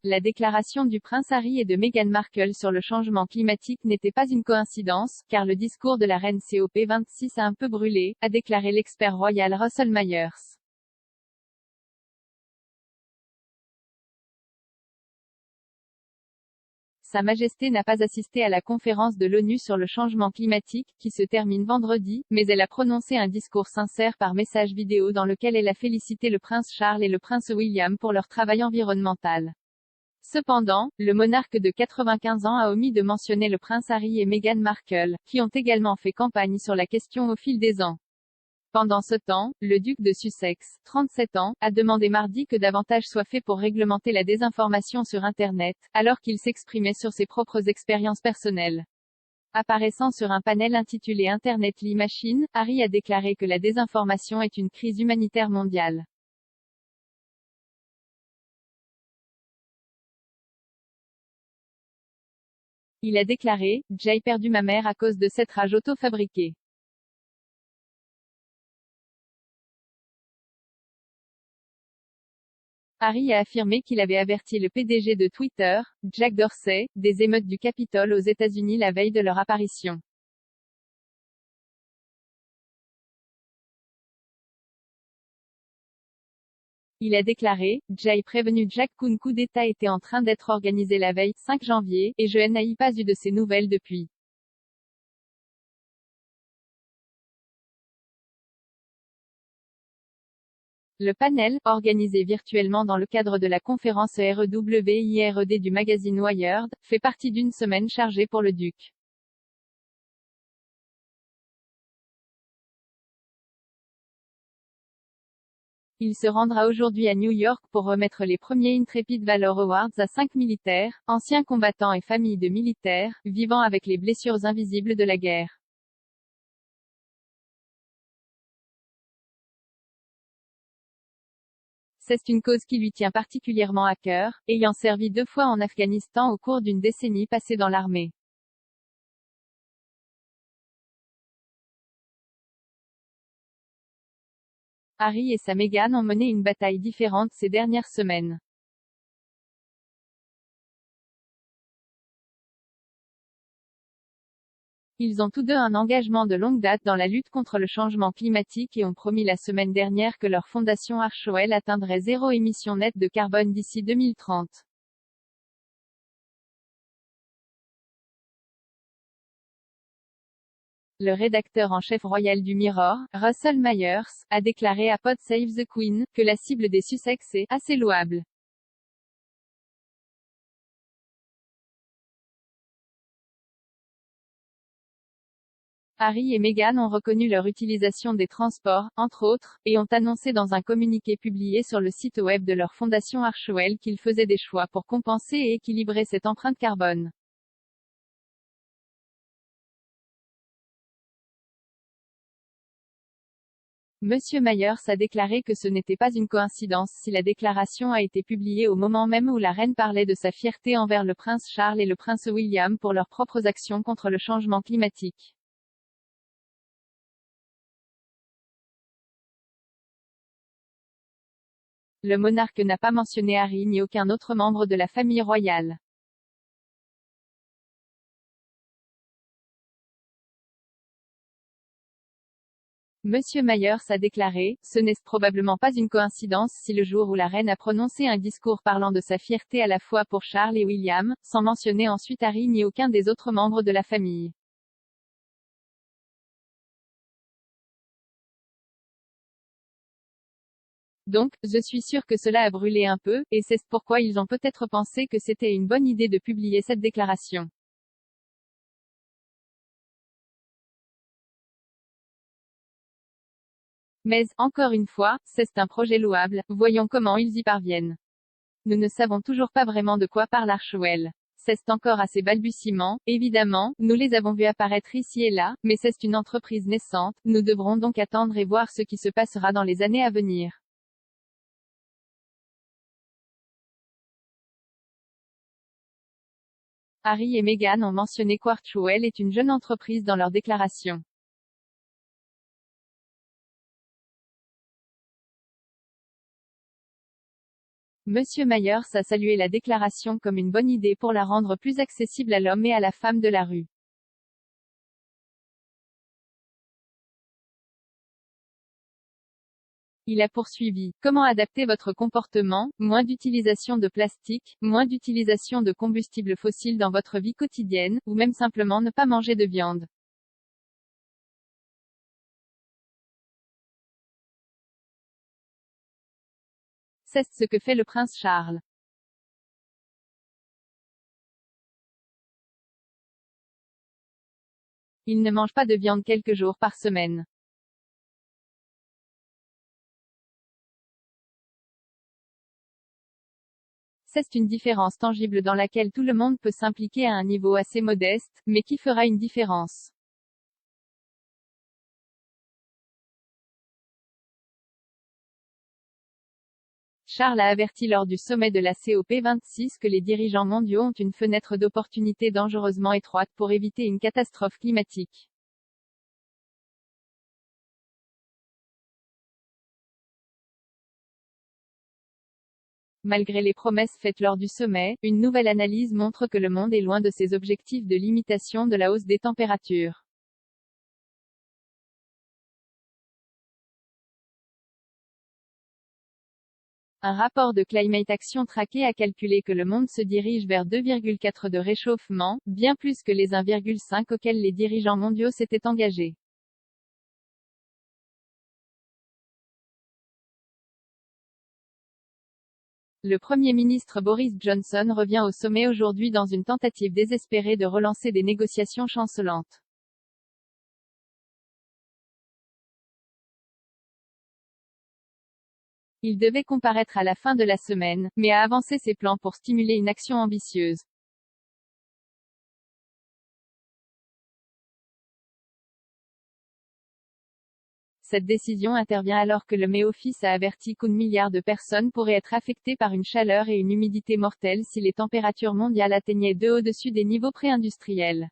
La déclaration du prince Harry et de Meghan Markle sur le changement climatique n'était pas une coïncidence, car le discours de la reine COP26 a un peu brûlé, a déclaré l'expert royal Russell Myers. Sa Majesté n'a pas assisté à la conférence de l'ONU sur le changement climatique, qui se termine vendredi, mais elle a prononcé un discours sincère par message vidéo dans lequel elle a félicité le prince Charles et le prince William pour leur travail environnemental. Cependant, le monarque de 95 ans a omis de mentionner le prince Harry et Meghan Markle, qui ont également fait campagne sur la question au fil des ans. Pendant ce temps, le duc de Sussex, 37 ans, a demandé mardi que davantage soit fait pour réglementer la désinformation sur Internet, alors qu'il s'exprimait sur ses propres expériences personnelles. Apparaissant sur un panel intitulé Internetly Machine, Harry a déclaré que la désinformation est une crise humanitaire mondiale. Il a déclaré « J'ai perdu ma mère à cause de cette rage auto-fabriquée. Harry a affirmé qu'il avait averti le PDG de Twitter, Jack Dorsey, des émeutes du Capitole aux États-Unis la veille de leur apparition. Il a déclaré « J'ai prévenu Jack qu'un coup d'État était en train d'être organisé la veille, 5 janvier, et je n'ai pas eu de ses nouvelles depuis. » Le panel, organisé virtuellement dans le cadre de la conférence REWIRED du magazine Wired, fait partie d'une semaine chargée pour le duc. Il se rendra aujourd'hui à New York pour remettre les premiers Intrepid Valor Awards à 5 militaires, anciens combattants et familles de militaires, vivant avec les blessures invisibles de la guerre. C'est une cause qui lui tient particulièrement à cœur, ayant servi 2 fois en Afghanistan au cours d'une décennie passée dans l'armée. Harry et sa Meghan ont mené une bataille différente ces dernières semaines. Ils ont tous deux un engagement de longue date dans la lutte contre le changement climatique et ont promis la semaine dernière que leur fondation Archewell atteindrait zéro émission nette de carbone d'ici 2030. Le rédacteur en chef royal du Mirror, Russell Myers, a déclaré à Pod Save the Queen, que la cible des Sussex est « assez louable ». Harry et Meghan ont reconnu leur utilisation des transports, entre autres, et ont annoncé dans un communiqué publié sur le site web de leur fondation Archewell qu'ils faisaient des choix pour compenser et équilibrer cette empreinte carbone. Monsieur Myers a déclaré que ce n'était pas une coïncidence si la déclaration a été publiée au moment même où la reine parlait de sa fierté envers le prince Charles et le prince William pour leurs propres actions contre le changement climatique. Le monarque n'a pas mentionné Harry ni aucun autre membre de la famille royale. Monsieur Myers a déclaré « Ce n'est probablement pas une coïncidence si le jour où la reine a prononcé un discours parlant de sa fierté à la fois pour Charles et William, sans mentionner ensuite Harry ni aucun des autres membres de la famille. » Donc, je suis sûr que cela a brûlé un peu, et c'est pourquoi ils ont peut-être pensé que c'était une bonne idée de publier cette déclaration. Mais, encore une fois, c'est un projet louable, voyons comment ils y parviennent. Nous ne savons toujours pas vraiment de quoi parle Archewell. C'est encore à ses balbutiements, évidemment, nous les avons vus apparaître ici et là, mais c'est une entreprise naissante, nous devrons donc attendre et voir ce qui se passera dans les années à venir. Harry et Meghan ont mentionné qu'Archewell est une jeune entreprise dans leur déclaration. Monsieur Myers a salué la déclaration comme une bonne idée pour la rendre plus accessible à l'homme et à la femme de la rue. Il a poursuivi. Comment adapter votre comportement? Moins d'utilisation de plastique, moins d'utilisation de combustibles fossiles dans votre vie quotidienne, ou même simplement ne pas manger de viande. C'est ce que fait le prince Charles. Il ne mange pas de viande quelques jours par semaine. C'est une différence tangible dans laquelle tout le monde peut s'impliquer à un niveau assez modeste, mais qui fera une différence. Charles a averti lors du sommet de la COP26 que les dirigeants mondiaux ont une fenêtre d'opportunité dangereusement étroite pour éviter une catastrophe climatique. Malgré les promesses faites lors du sommet, une nouvelle analyse montre que le monde est loin de ses objectifs de limitation de la hausse des températures. Un rapport de Climate Action Tracker a calculé que le monde se dirige vers 2,4 de réchauffement, bien plus que les 1,5 auxquels les dirigeants mondiaux s'étaient engagés. Le Premier ministre Boris Johnson revient au sommet aujourd'hui dans une tentative désespérée de relancer des négociations chancelantes. Il devait comparaître à la fin de la semaine, mais a avancé ses plans pour stimuler une action ambitieuse. Cette décision intervient alors que le Met Office a averti qu'1 milliard de personnes pourraient être affectées par une chaleur et une humidité mortelles si les températures mondiales atteignaient au-dessus des niveaux pré-industriels.